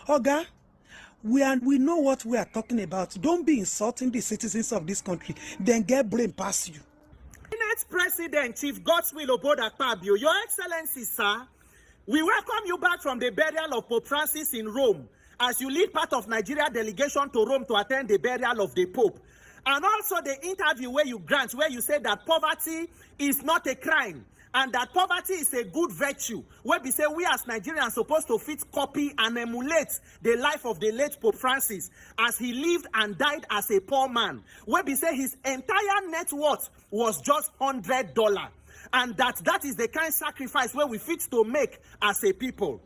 Oga, we know what we are talking about. Don't be insulting the citizens of this country, then get brain past you. Senate President Chief Godswill AKPABIO, Your Excellency, sir, we welcome you back from the burial of Pope Francis in Rome as you lead part of Nigeria delegation to Rome to attend the burial of the Pope. And also the interview where you grant, where you say that poverty is not a crime and that poverty is a good virtue, where we say we as Nigerians supposed to fit, copy and emulate the life of the late Pope Francis as he lived and died as a poor man, where we say his entire net worth was just $100, and that is the kind of sacrifice where we fit to make as a people.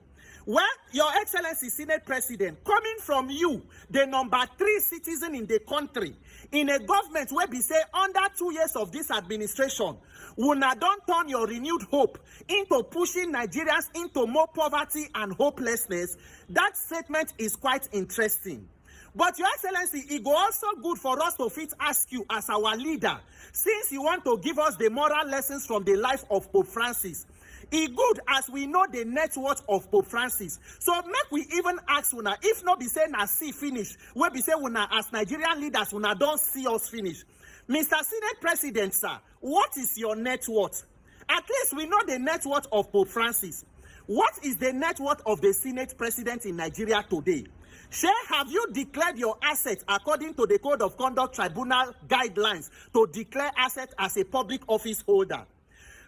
Well, Your Excellency, Senate President, coming from you, the number 3 citizen in the country, in a government where we say under 2 years of this administration, una don't turn your renewed hope into pushing Nigerians into more poverty and hopelessness, that statement is quite interesting. But Your Excellency, it go also good for us to fit ask you as our leader, since you want to give us the moral lessons from the life of Pope Francis. It good as we know the net worth of Pope Francis. So make we even ask una, if not be say na see finish, we be say una as Nigerian leaders una don't see us finish. Mr. Senate President, sir, what is your net worth? At least we know the net worth of Pope Francis. What is the net worth of the Senate President in Nigeria today? Shay, have you declared your assets according to the Code of Conduct Tribunal guidelines to declare assets as a public office holder?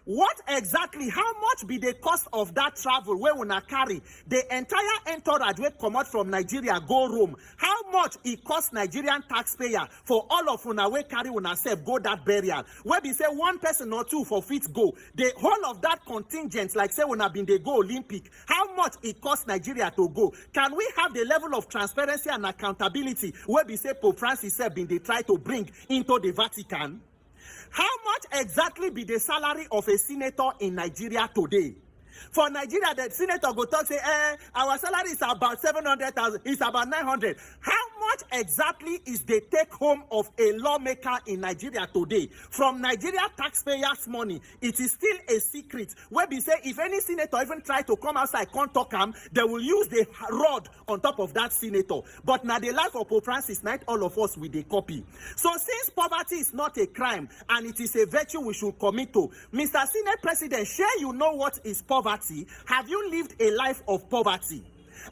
What exactly, how much be the cost of that travel where una carry the entire entourage wey come out from Nigeria go Rome? How much it cost Nigerian taxpayer for all of una wey carry una self go that burial? Where be say one person or two for fit go. The whole of that contingent, like say una been they go Olympic, how much it cost Nigeria to go? Can we have the level of transparency and accountability where be say Pope Francis said been they try to bring into the Vatican? How much exactly be the salary of a senator in Nigeria today? For Nigeria, the senator go talk say, our salary is about 700,000, it's about 900. How much exactly is the take home of a lawmaker in Nigeria today? From Nigeria taxpayers' money, it is still a secret. Where we say if any senator even try to come outside, can't talk him, they will use the rod on top of that senator. But now the life of Pope Francis, not all of us with a copy. So since poverty is not a crime and it is a virtue we should commit to, Mr. Senate President, share you know what is poverty? Have you lived a life of poverty?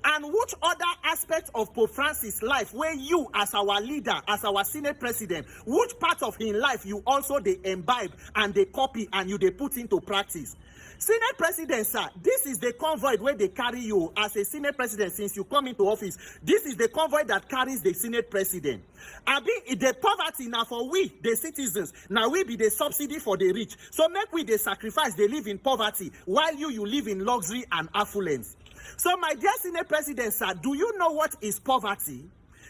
And which other aspect of Pope Francis' life where you as our leader, as our Senate President, which part of his life you also they imbibe and they copy and you they put into practice? Senate President, sir, this is the convoy where they carry you as a Senate President since you come into office. This is the convoy that carries the Senate President. Abi, the poverty now for we, the citizens, now we be the subsidy for the rich. So make we the sacrifice, they live in poverty, while you live in luxury and affluence. So my dear Senate President, sir, do you know what is poverty?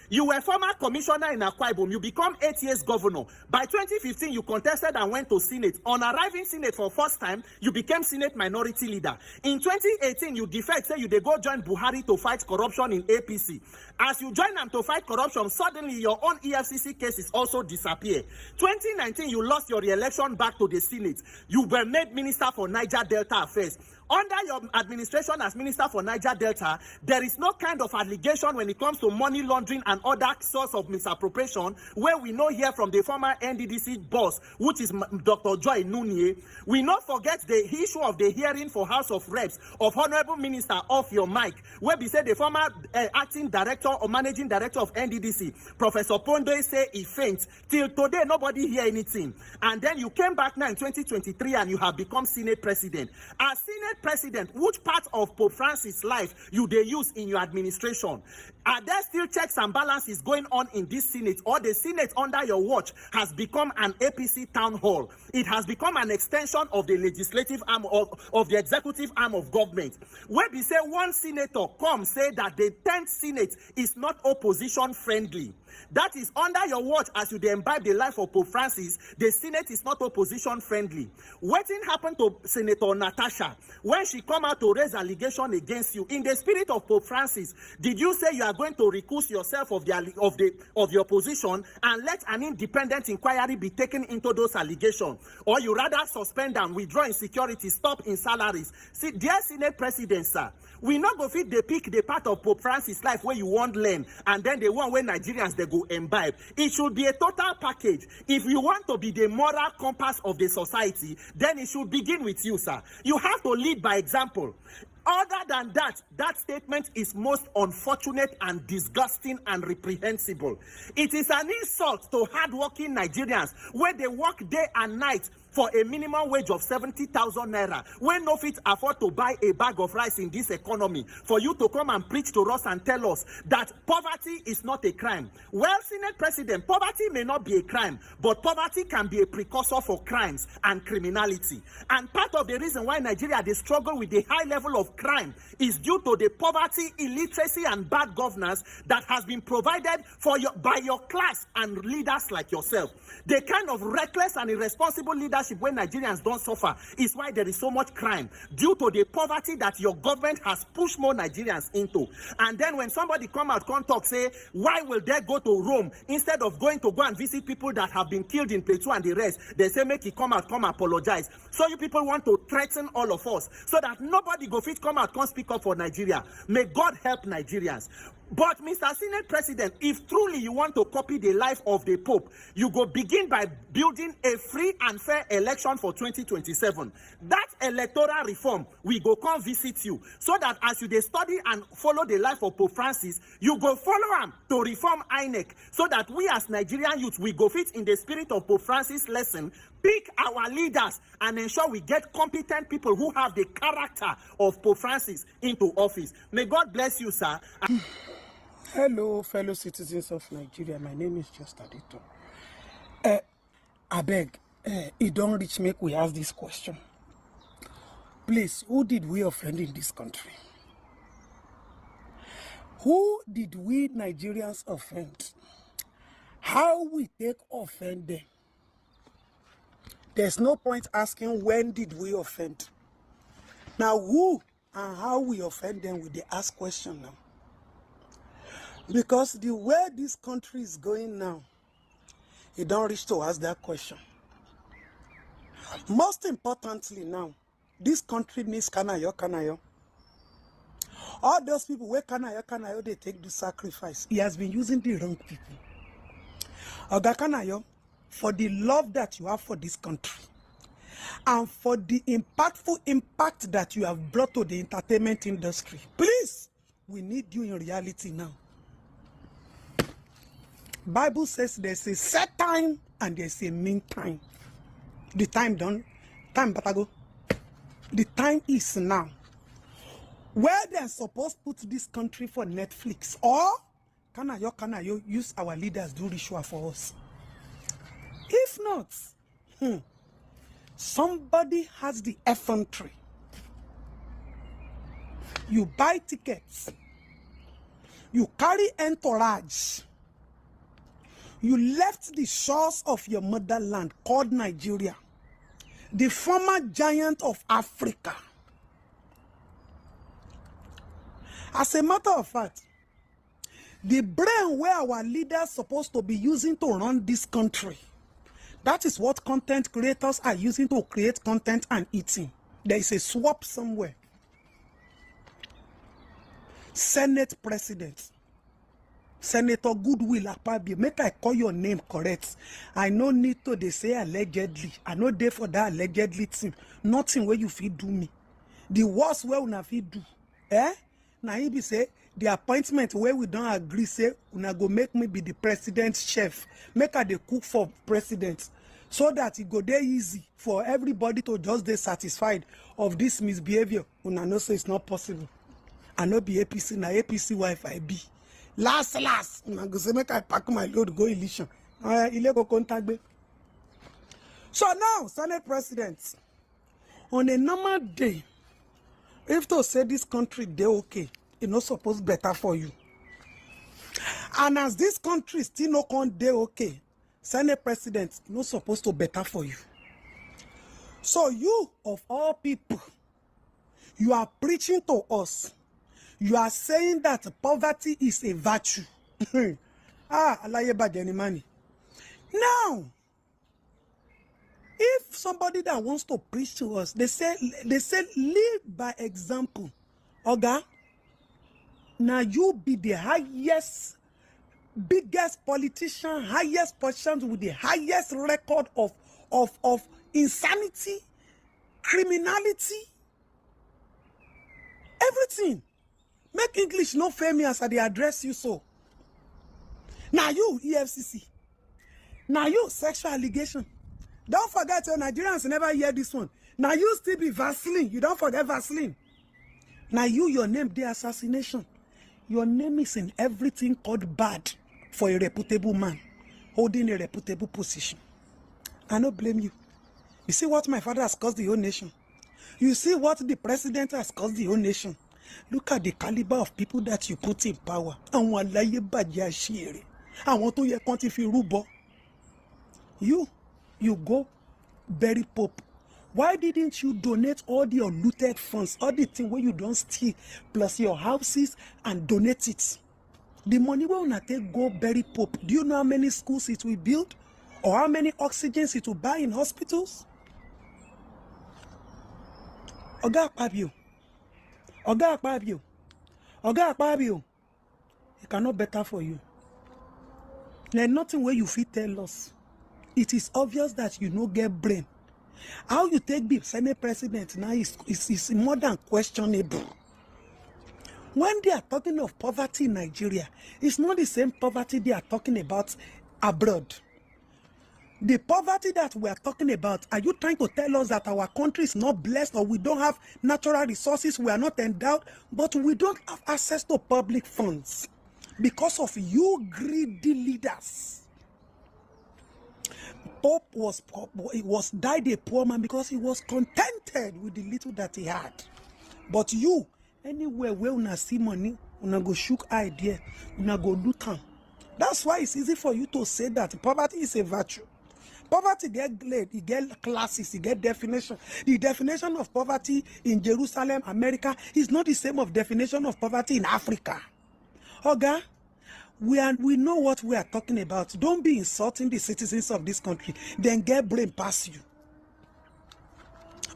You were former commissioner in AKPABIO. You become 8 years governor. By 2015, you contested and went to Senate. On arriving Senate for first time, you became Senate minority leader. In 2018, you defect, say you they go join Buhari to fight corruption in APC. As you join them to fight corruption, suddenly your own EFCC cases also disappear. 2019, you lost your re-election back to the Senate. You were made Minister for Niger Delta Affairs. Under your administration as Minister for Niger Delta, there is no kind of allegation when it comes to money laundering and other source of misappropriation, where we know here from the former NDDC boss, which is Dr. Joy Nunye. We not forget the issue of the hearing for House of Reps of Honorable Minister off your mic, where we say the former acting director or managing director of NDDC, Professor Pondo, say he faints. Till today, nobody hear anything. And then you came back now in 2023 and you have become Senate President. As Senate President, which part of Pope Francis' life you they use in your administration? Are there still checks and balances going on in this Senate, or the Senate under your watch has become an APC town hall? It has become an extension of the legislative arm of the executive arm of government. Where we say one senator come say that the 10th Senate is not opposition friendly. That is under your watch as you dey imbibe the life of Pope Francis. The Senate is not opposition friendly. Wetin happened to Senator Natasha when she come out to raise allegation against you in the spirit of Pope Francis? Did you say you are going to recuse yourself of your position and let an independent inquiry be taken into those allegations, or you rather suspend and withdraw in security, stop in salaries? See, dear Senate President, sir, we not go fit dey pick the part of Pope Francis life where you want learn and then the one where Nigerians they go imbibe. It should be a total package. If you want to be the moral compass of the society, then it should begin with you, sir. You have to lead by example. Other than that, that statement is most unfortunate and disgusting and reprehensible. It is an insult to hardworking Nigerians where they work day and night for a minimum wage of 70,000 naira, when no fit afford to buy a bag of rice in this economy, for you to come and preach to us and tell us that poverty is not a crime. Well, Senate President, poverty may not be a crime, but poverty can be a precursor for crimes and criminality. And part of the reason why Nigeria they struggle with the high level of crime is due to the poverty, illiteracy, and bad governance that has been provided by your class and leaders like yourself. The kind of reckless and irresponsible leadership when Nigerians don't suffer is why there is so much crime, due to the poverty that your government has pushed more Nigerians into. And then when somebody come talk, say, why will they go to Rome instead of going to go and visit people that have been killed in Plateau and the rest? They say, make it come apologize. So you people want to threaten all of us so that nobody go fit come speak up for Nigeria. May God help Nigerians. But Mr. Senate President, if truly you want to copy the life of the Pope, you go begin by building a free and fair election for 2027. That electoral reform, we go come visit you, so that as you dey study and follow the life of Pope Francis, you go follow him to reform INEC, so that we as Nigerian youth, we go fit in the spirit of Pope Francis' lesson, pick our leaders and ensure we get competent people who have the character of Pope Francis into office. May God bless you, sir. Hello, fellow citizens of Nigeria. My name is Just Adito. I beg, it don't reach make we ask this question. Please, who did we offend in this country? Who did we Nigerians offend? How we take offend them? There's no point asking when did we offend. Now, who and how we offend them, we they ask question now. Because the way this country is going now, it don't reach to ask that question. Most importantly now, this country needs Kanayo. All those people where Kanayo, they take the sacrifice. He has been using the wrong people. Oga Kanayo, for the love that you have for this country, and for the impactful impact that you have brought to the entertainment industry, please, we need you in reality now. Bible says there's a set time and there's a mean time. The time done, time batago. The time is now. Where they're supposed to put this country for Netflix, or Kanayo use our leaders do ritual for us. If not, somebody has the effrontery. You buy tickets, you carry entourage, you left the shores of your motherland called Nigeria, the former giant of Africa. As a matter of fact, the brain where our leaders supposed to be using to run this country, that is what content creators are using to create content and eating. There is a swap somewhere. Senate President, Senator Goodwill AKPABIO, make I call your name correct. I no need to they say allegedly. I no there for that allegedly thing. Nothing where you fit do me. The worst where una fit do. Now he be say the appointment where we don't agree, say una go make me be the president's chef. Make her the cook for president. So that it go there easy for everybody to just be satisfied of this misbehavior. Una know say it's not possible. I no be APC, na APC wife I be. Last, una go say make I pack my load go election. Go contact me. So now, Senate President, on a normal day, if to say this country they okay, it not supposed better for you. And as this country still no con dey okay, Senate president no supposed to better for you. So you, of all people, you are preaching to us. You are saying that poverty is a virtue. Alaye bajeni money. Now, if somebody that wants to preach to us, they say live by example. Oga, now you be the highest, biggest politician, highest position with the highest record of insanity, criminality, everything. Make English no famous as they address you so. Now you, EFCC. Now you, sexual allegation. Don't forget, Nigerians never hear this one. Now you still be Vaseline. You don't forget Vaseline. Now you, your name, the assassination. Your name is in everything called bad for a reputable man holding a reputable position. I don't blame you. You see what my father has caused the whole nation. You see what the president has caused the whole nation. Look at the caliber of people that you put in power. Àwọn aláyé bàjẹ́ àṣírí. Àwọn tó yẹ kán ti fi rúbọ. You go bury Pope. Why didn't you donate all your looted funds, all the things where you don't steal, plus your houses, and donate it? The money will not take go bury Pope. Do you know how many schools it will build? Or how many oxygens it will buy in hospitals? Oga AKPABIO. Oga AKPABIO. Oga AKPABIO. It cannot better for you. There's nothing where you fit tell us. It is obvious that you no get brain. How you take the Senate president now is more than questionable. When they are talking of poverty in Nigeria, it's not the same poverty they are talking about abroad. The poverty that we are talking about, are you trying to tell us that our country is not blessed or we don't have natural resources, we are not endowed, but we don't have access to public funds because of you greedy leaders? Pope was died a poor man because he was contented with the little that he had. But you, anywhere where una see money, una go shook idea, una go do time. That's why it's easy for you to say that poverty is a virtue. Poverty get grade, it get classes, it get definition. The definition of poverty in Jerusalem, America, is not the same of definition of poverty in Africa. Oga, we know what we are talking about. Don't be insulting the citizens of this country. Then get brain past you.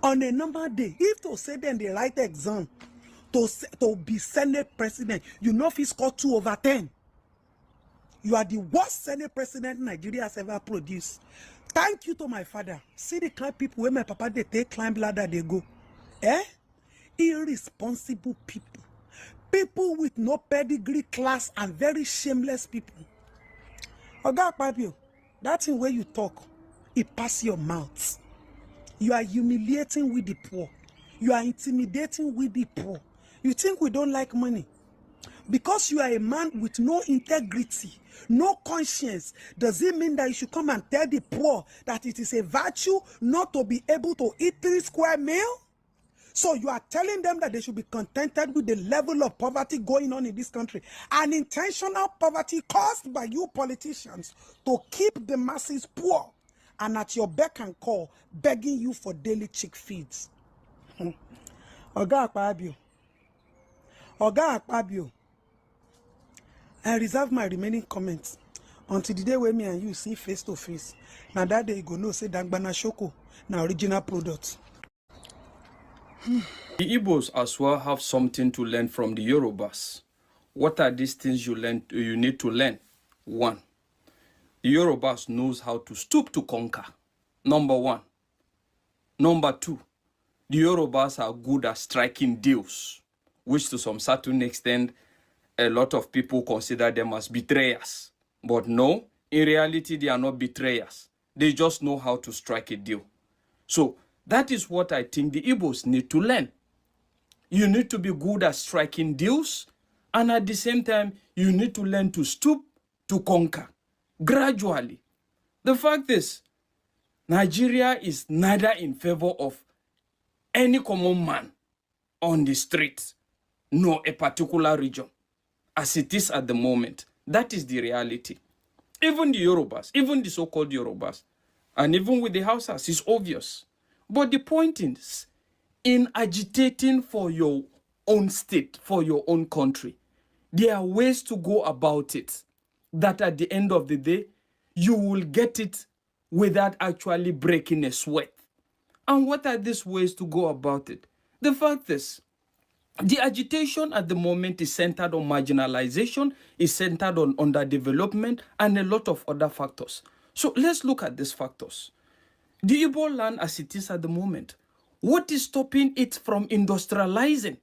On a normal day, if to say them the right exam to be Senate president, you know if he scored 2 over 10. You are the worst Senate president Nigeria has ever produced. Thank you to my father. See the kind of people where my papa they take climb ladder they go. Irresponsible people. People with no pedigree, class, and very shameless people. Oga AKPABIO, that thing where you talk, it pass your mouth. You are humiliating with the poor. You are intimidating with the poor. You think we don't like money? Because you are a man with no integrity, no conscience, does it mean that you should come and tell the poor that it is a virtue not to be able to eat 3 square meals? So you are telling them that they should be contented with the level of poverty going on in this country. An intentional poverty caused by you politicians to keep the masses poor and at your beck and call, begging you for daily chick feeds. Oga AKPABIO. Oga AKPABIO. I reserve my remaining comments until the day when me and you see face to face. Now that day you go know say Dangbana Shoko, now original product. The Igbos as well have something to learn from the Yorubas. What are these things you need to learn? 1. The Yorubas knows how to stoop to conquer. Number 1. Number 2. The Yorubas are good at striking deals, which to some certain extent, a lot of people consider them as betrayers. But no, in reality, they are not betrayers. They just know how to strike a deal. So, that is what I think the Igbos need to learn. You need to be good at striking deals, and at the same time, you need to learn to stoop to conquer, gradually. The fact is, Nigeria is neither in favor of any common man on the street, nor a particular region, as it is at the moment. That is the reality. Even the Yorubas, even the so-called Yorubas, and even with the Hausas, it's obvious. But the point is, in agitating for your own state, for your own country, there are ways to go about it that at the end of the day, you will get it without actually breaking a sweat. And what are these ways to go about it? The fact is, the agitation at the moment is centered on marginalization, is centered on underdevelopment, and a lot of other factors. So let's look at these factors. The Igbo land as it is at the moment, what is stopping it from industrializing?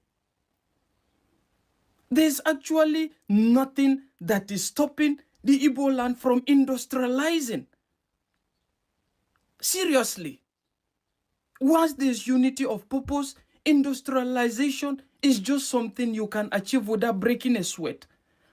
There's actually nothing that is stopping the Igbo land from industrializing. Seriously. Once there's unity of purpose, industrialization is just something you can achieve without breaking a sweat.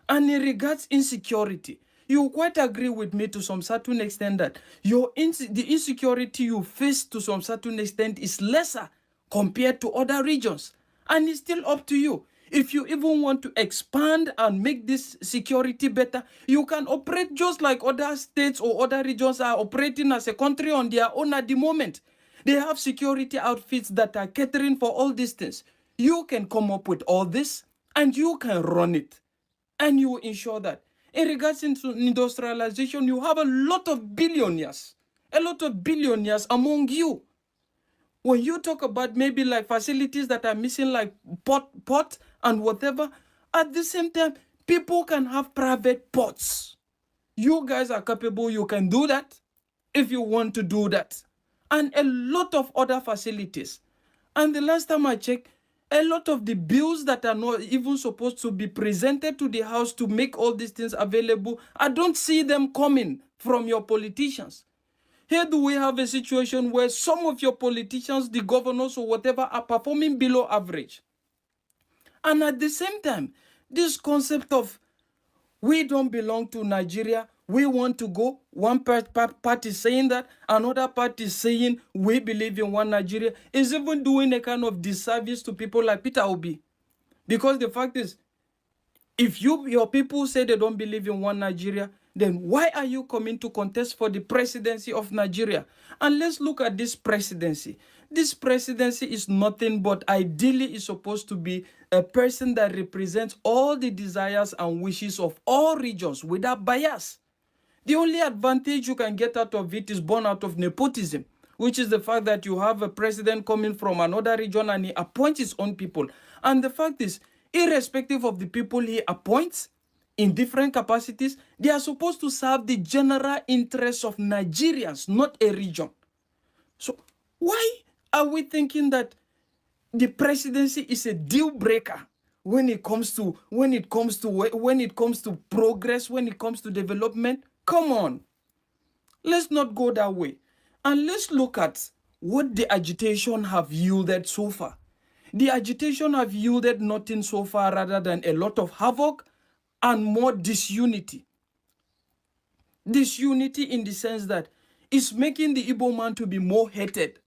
And in regards insecurity, you quite agree with me to some certain extent that the insecurity you face to some certain extent is lesser compared to other regions. And it's still up to you. If you even want to expand and make this security better, you can operate just like other states or other regions are operating as a country on their own at the moment. They have security outfits that are catering for all these things. You can come up with all this and you can run it. And you ensure that. In regards to industrialization, you have a lot of billionaires among you. When you talk about maybe like facilities that are missing like port and whatever, at the same time, people can have private ports. You guys are capable, you can do that if you want to do that. And a lot of other facilities. And the last time I checked, a lot of the bills that are not even supposed to be presented to the House to make all these things available, I don't see them coming from your politicians. Here do we have a situation where some of your politicians, the governors or whatever, are performing below average. And at the same time, this concept of we don't belong to Nigeria, we want to go, one party saying that, another party saying we believe in one Nigeria, is even doing a kind of disservice to people like Peter Obi. Because the fact is, if your people say they don't believe in one Nigeria, then why are you coming to contest for the presidency of Nigeria? And let's look at this presidency. This presidency is nothing but ideally is supposed to be a person that represents all the desires and wishes of all regions without bias. The only advantage you can get out of it is born out of nepotism, which is the fact that you have a president coming from another region and he appoints his own people. And the fact is, irrespective of the people he appoints in different capacities, they are supposed to serve the general interests of Nigerians, not a region. So why are we thinking that the presidency is a deal breaker when it comes to progress, when it comes to development? Come on, let's not go that way. And let's look at what the agitation have yielded so far. The agitation have yielded nothing so far rather than a lot of havoc and more disunity. Disunity in the sense that it's making the Igbo man to be more hated.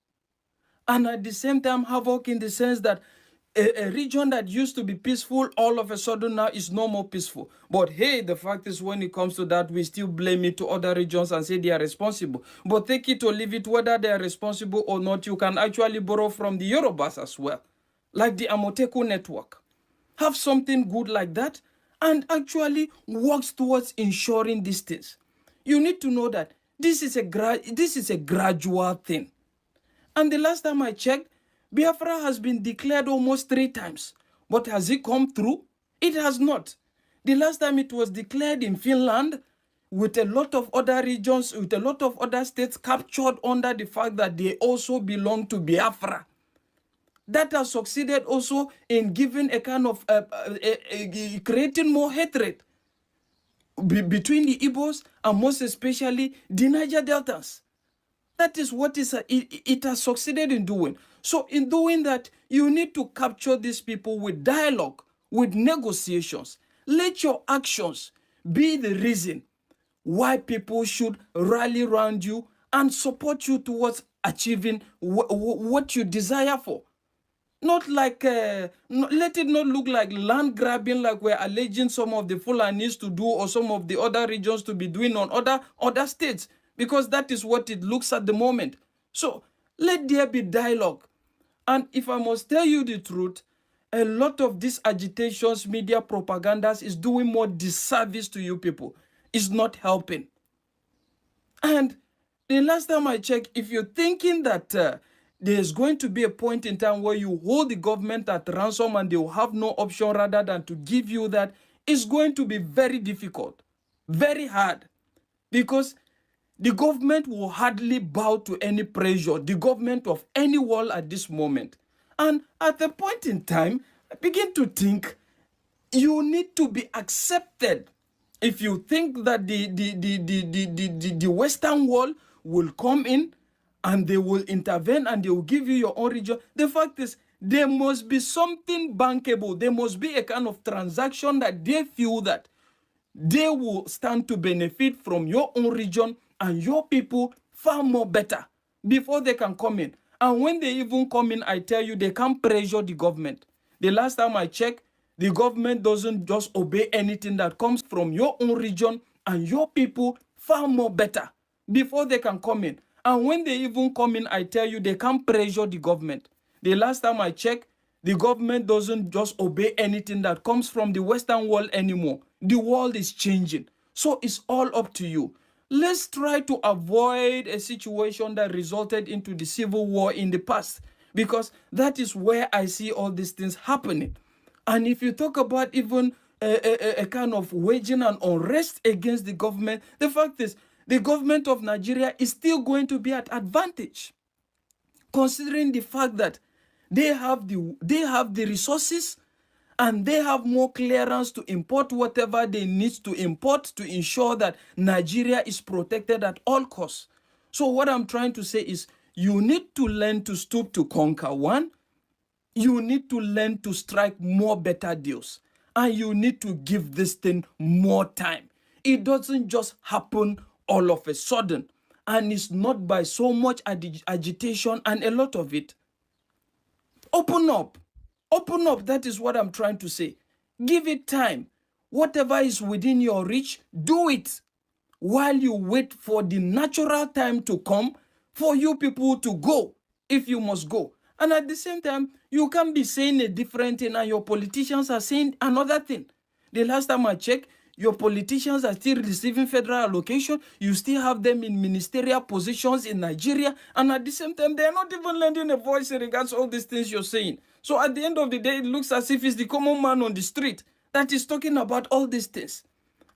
And at the same time, havoc in the sense that a region that used to be peaceful all of a sudden now is no more peaceful. But hey, the fact is when it comes to that, we still blame it to other regions and say they are responsible. But take it or leave it, whether they are responsible or not, you can actually borrow from the Yorubas as well. Like the Amoteku network. Have something good like that and actually works towards ensuring these things. You need to know that this is a gradual thing. And the last time I checked, Biafra has been declared almost 3 times. But has it come through? It has not. The last time it was declared in Finland, with a lot of other regions, with a lot of other states captured under the fact that they also belong to Biafra. That has succeeded also in giving a kind of, creating more hatred between the Igbos and most especially the Niger Deltas. That is what it has succeeded in doing. So in doing that, you need to capture these people with dialogue, with negotiations. Let your actions be the reason why people should rally around you and support you towards achieving what you desire for. Not like, let it not look like land grabbing like we're alleging some of the Fulanis to do or some of the other regions to be doing on other states, because that is what it looks at the moment. So let there be dialogue. And if I must tell you the truth, a lot of these agitations, media propagandas is doing more disservice to you people. It's not helping. And the last time I checked, if you're thinking that there's going to be a point in time where you hold the government at ransom and they will have no option rather than to give you that, it's going to be very difficult, very hard, because the government will hardly bow to any pressure, the government of any world at this moment. And at a point in time, I begin to think you need to be accepted. If you think that the Western world will come in and they will intervene and they will give you your own region, the fact is there must be something bankable. There must be a kind of transaction that they feel that they will stand to benefit from your own region and your people far more better before they can come in. And when they even come in, I tell you, they can't pressure the government. The last time I checked, the government doesn't just obey anything that comes from your own region and your people far more better before they can come in. And when they even come in, I tell you, they can't pressure the government. The last time I checked, the government doesn't just obey anything that comes from the Western world anymore. The world is changing. So it's all up to you. Let's try to avoid a situation that resulted into the civil war in the past, because that is where I see all these things happening. And if you talk about even a kind of waging an unrest against the government, the fact is the government of Nigeria is still going to be at advantage, considering the fact that they have the resources and they have more clearance to import whatever they need to import to ensure that Nigeria is protected at all costs. So what I'm trying to say is you need to learn to stoop to conquer. One, you need to learn to strike more better deals, and you need to give this thing more time. It doesn't just happen all of a sudden, and it's not by so much agitation and a lot of it. Open up. Open up. That is what I'm trying to say. Give it time. Whatever is within your reach, do it while you wait for the natural time to come for you people to go, if you must go. And at the same time, you can't be saying a different thing and your politicians are saying another thing. The last time I checked, your politicians are still receiving federal allocation. You still have them in ministerial positions in Nigeria. And at the same time, they're not even lending a voice in regards to all these things you're saying. So at the end of the day, it looks as if it's the common man on the street that is talking about all these things.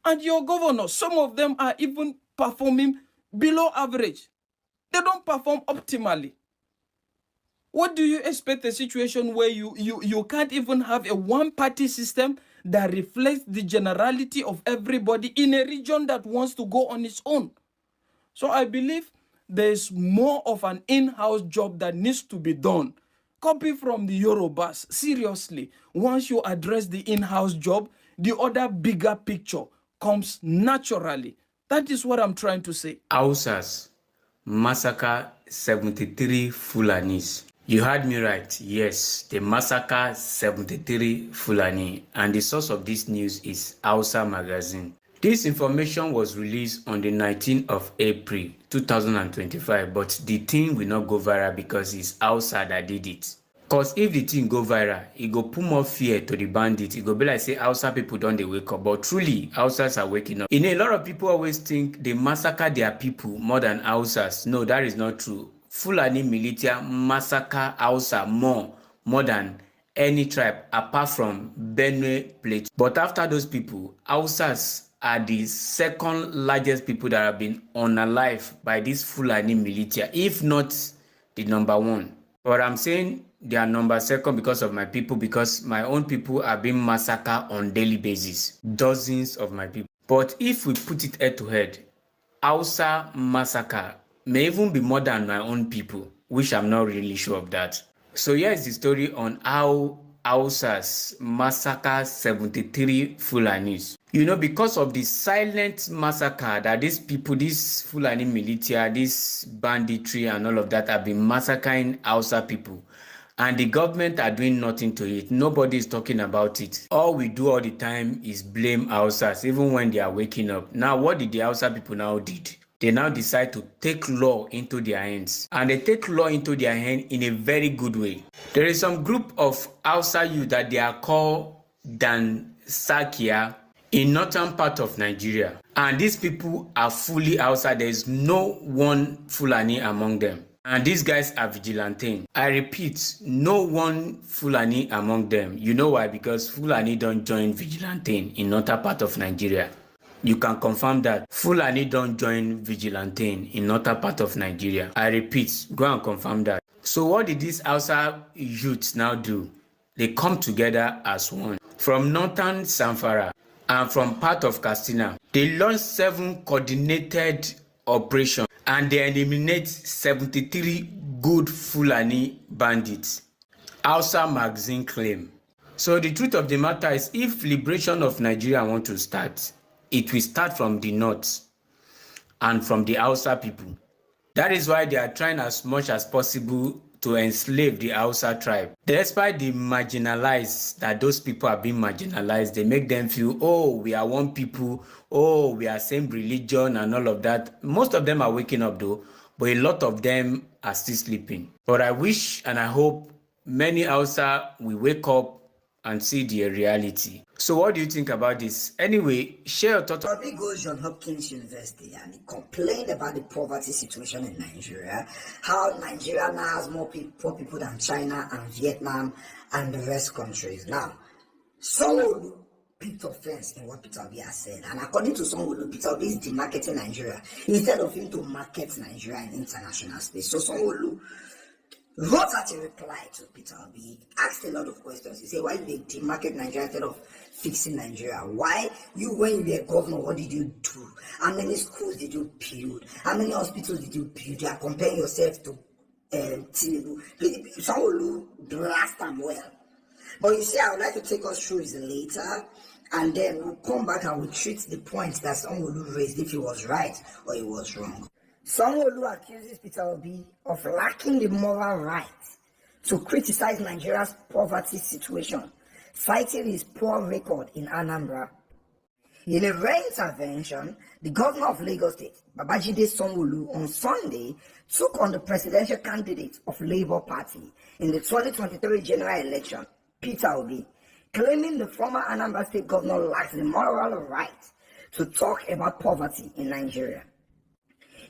And your governors, some of them are even performing below average. They don't perform optimally. What do you expect a situation where you can't even have a one-party system that reflects the generality of everybody in a region that wants to go on its own? So I believe there's more of an in-house job that needs to be done. Copy from the Yorubas. Seriously, once you address the in-house job, the other bigger picture comes naturally. That is what I'm trying to say. Hausas massacre 73 Fulanis. You heard me right. Yes, they massacre 73 Fulani, and the source of this news is Hausa Magazine. This information was released on the 19th of April 2025, but the thing will not go viral because it's Hausa that did it. Because if the thing go viral, it go put more fear to the bandits. It go be like say Hausa people don't they wake up, but truly Hausas are waking up. A lot of people always think they massacre their people more than Hausas. No, that is not true. Fulani militia massacre Hausa more than any tribe apart from Benue Plateau. But after those people, Hausas are the second largest people that have been unalived by this Fulani militia, if not the number one. But I'm saying they are number second because of my people, because my own people are being massacred on daily basis. Dozens of my people. But if we put it head to head, Hausa massacre may even be more than my own people, which I'm not really sure of that. So here's the story on how Hausas massacre 73 Fulanis. You know, because of the silent massacre that these people, this Fulani militia, this banditry and all of that have been massacring Hausa people, And the government are doing nothing to it. Nobody is talking about it. All we do all the time is blame Hausas, even when they are waking up. Now, what did the Hausa people now did? They now decide to take law into their hands. And they take law into their hand in a very good way. There is some group of Hausa youth that they are called Dansakia in northern part of Nigeria. And these people are fully Hausa. There is no one Fulani among them. And these guys are vigilante. I repeat, no one Fulani among them. You know why? Because Fulani don't join vigilante in northern part of Nigeria. You can confirm that Fulani don't join vigilante in northern part of Nigeria. I repeat, go and confirm that. So what did these Hausa youths now do? They come together as one. From northern Zamfara and from part of Katsina, they launched 7 coordinated operations and they eliminate 73 good Fulani bandits. Hausa magazine claim. So the truth of the matter is, if liberation of Nigeria want to start, it will start from the north and from the Hausa people. That is why they are trying as much as possible to enslave the Hausa tribe. Despite the marginalized, that those people are being marginalized, they make them feel, oh, we are one people, oh, we are same religion and all of that. Most of them are waking up though, but a lot of them are still sleeping. But I wish and I hope many Hausa will wake up and see the reality. So what do you think about this? Anyway, share your thoughts. Toby goes John Hopkins University and he complained about the poverty situation in Nigeria, how Nigeria now has more poor people than China and Vietnam and the rest countries. Now, Sanwo-Olu picked offense in what Peter Obi has said, and according to Sanwo-Olu, Peter Obi is demarketing Nigeria instead of him to market Nigeria in international space. So Sanwo-Olu wrote out a reply to Peter Obi, asked a lot of questions. He said, why did they demarket Nigeria instead of fixing Nigeria? Why you, when you were governor, what did you do? How many schools did you build? How many hospitals did you build? You are comparing yourself to TINUBU. Sanwo-Olu blast them well. But you see, I would like to take us through it later, and then we'll come back and we'll treat the points that Sanwo-Olu raised, if he was right or he was wrong. Sanwo-Olu accuses Peter Obi of lacking the moral right to criticize Nigeria's poverty situation, citing his poor record in Anambra. In a rare intervention, the governor of Lagos State, Babajide Sanwo-Olu, on Sunday took on the presidential candidate of Labour Party in the 2023 general election, Peter Obi, claiming the former Anambra State governor lacks the moral right to talk about poverty in Nigeria.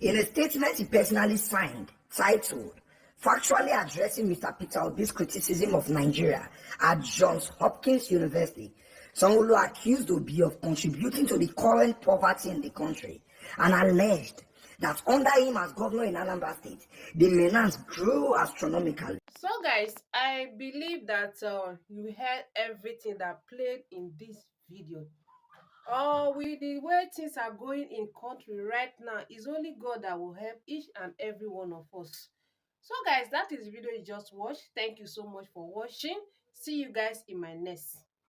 In a statement he personally signed, titled, Factually Addressing Mr. Peter Obi's Criticism of Nigeria at Johns Hopkins University, Sanwo-Olu accused Obi of contributing to the current poverty in the country and alleged that under him as governor in Anambra State, the menace grew astronomically. So guys, I believe that you heard everything that played in this video. With the way things are going in country right now, it's only God that will help each and every one of us. So guys, that is the video you just watched. Thank you so much for watching. See you guys in my next